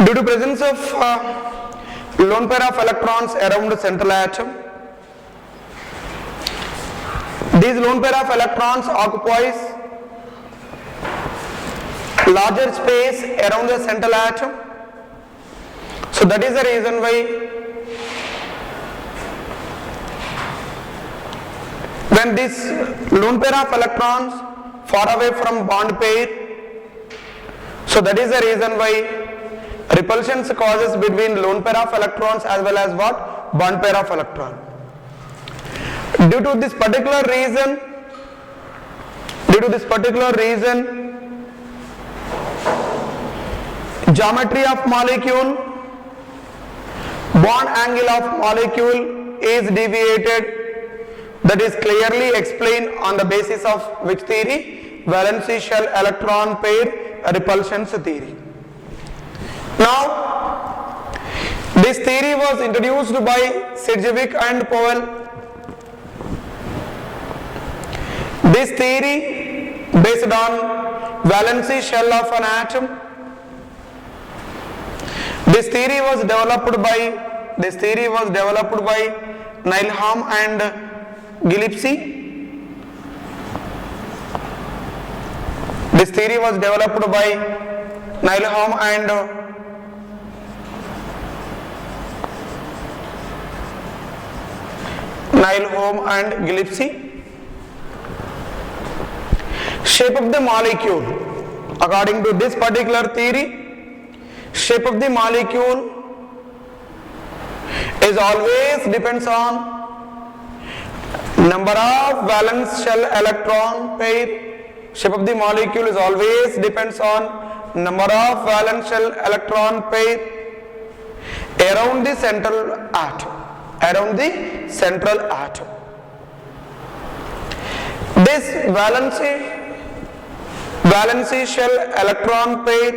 Due to presence of lone pair of electrons around the central atom, these lone pair of electrons occupies larger space around the central atom. So that is the reason why when this lone pair of electrons far away from bond pair, so that is the reason why repulsions causes between lone pair of electrons as well as what? Bond pair of electron. Due to this particular reason, geometry of molecule, bond angle of molecule is deviated. That is clearly explained on the basis of which theory? Valency shell electron pair repulsions theory. Now, this theory was introduced by Sedgwick and Powell. This theory based on valency shell of an atom. This theory was developed by Neilham and Gillespie. This theory was developed by Neilham and Gillespie. Shape of the molecule. According to this particular theory, shape of the molecule is always depends on number of valence shell electron pair. Shape of the molecule is always depends on number of valence shell electron pair around the central atom. This valency shell electron pair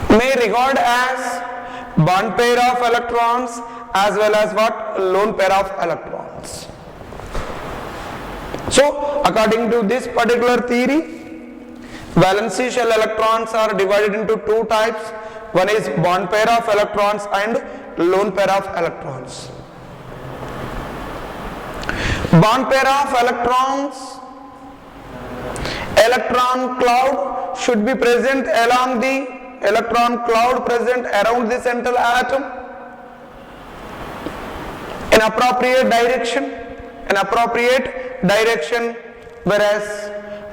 may regard as bond pair of electrons as well as what? Lone pair of electrons. So according to this particular theory, valency shell electrons are divided into two types. One is bond pair of electrons and lone pair of electrons. Bond pair of electrons, electron cloud should be present along the around the central atom in appropriate direction, whereas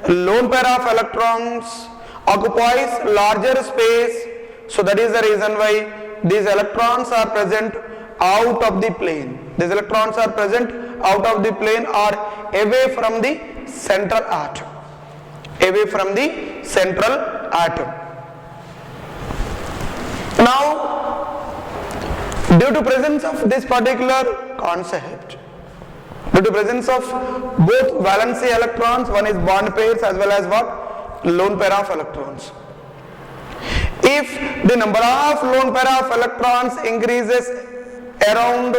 lone pair of electrons occupies larger space. So that is the reason why these electrons are present out of the plane. These electrons are present out of the plane or away from the central atom. Now, due to presence of this particular concept, due to presence of both valency electrons, one is bond pairs as well as what? Lone pair of electrons. If the number of lone pair of electrons increases around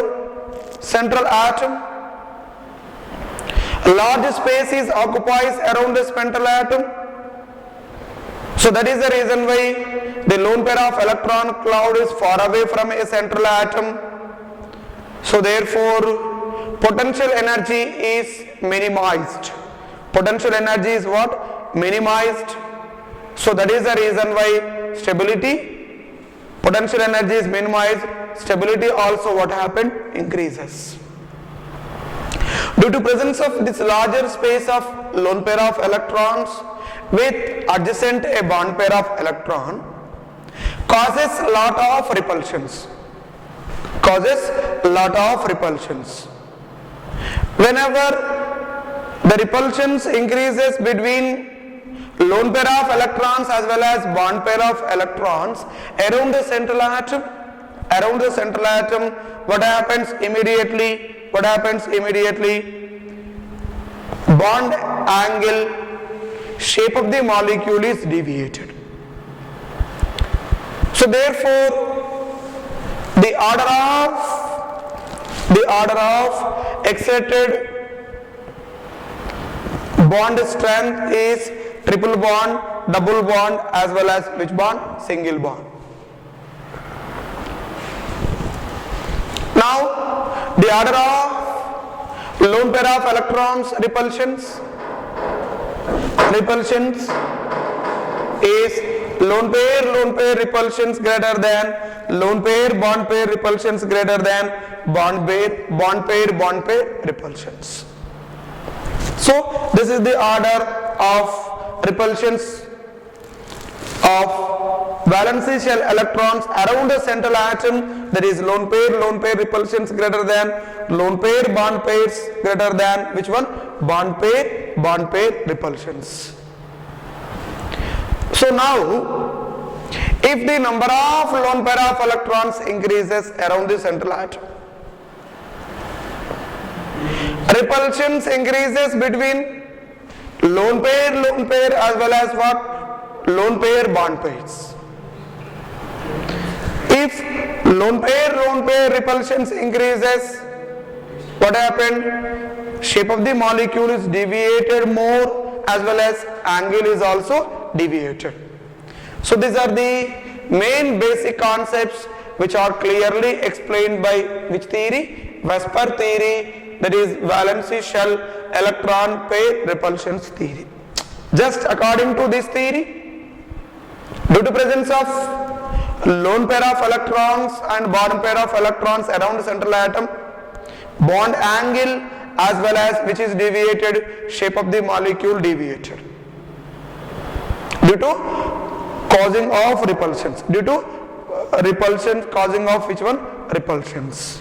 central atom, large space is occupies around the central atom. So that is the reason why the lone pair of electron cloud is far away from a central atom. So therefore potential energy is minimized. Potential energy is what? Minimized. So that is the reason why stability, potential energy is minimized, stability also what happened? Increases. Due to presence of this larger space of lone pair of electrons with adjacent a bond pair of electron causes lot of repulsions. Whenever the repulsions increases between lone pair of electrons as well as bond pair of electrons around the central atom, what happens immediately? Bond angle, shape of the molecule is deviated. So therefore the order of exerted bond strength is triple bond, double bond as well as which bond? Single bond. Now the order of lone pair of electrons repulsions is lone pair repulsions greater than lone pair bond pair repulsions greater than bond pair repulsions. So this is the order of repulsions of valency shell electrons around the central atom, that is lone pair repulsions greater than lone pair bond pairs greater than which one? Bond pair repulsions. So now if the number of lone pair of electrons increases around the central atom, repulsions increases between lone pair as well as what? Lone pair bond pairs. If lone pair repulsions increases, what happened? Shape of the molecule is deviated more as well as angle is also deviated. So these are the main basic concepts which are clearly explained by which theory? Vesper theory, that is valency shell electron pair repulsions theory. Just according to this theory, due to presence of lone pair of electrons and bond pair of electrons around the central atom, bond angle as well as which is deviated, shape of the molecule deviated due to causing of repulsions, due to repulsion causing of which one? Repulsions.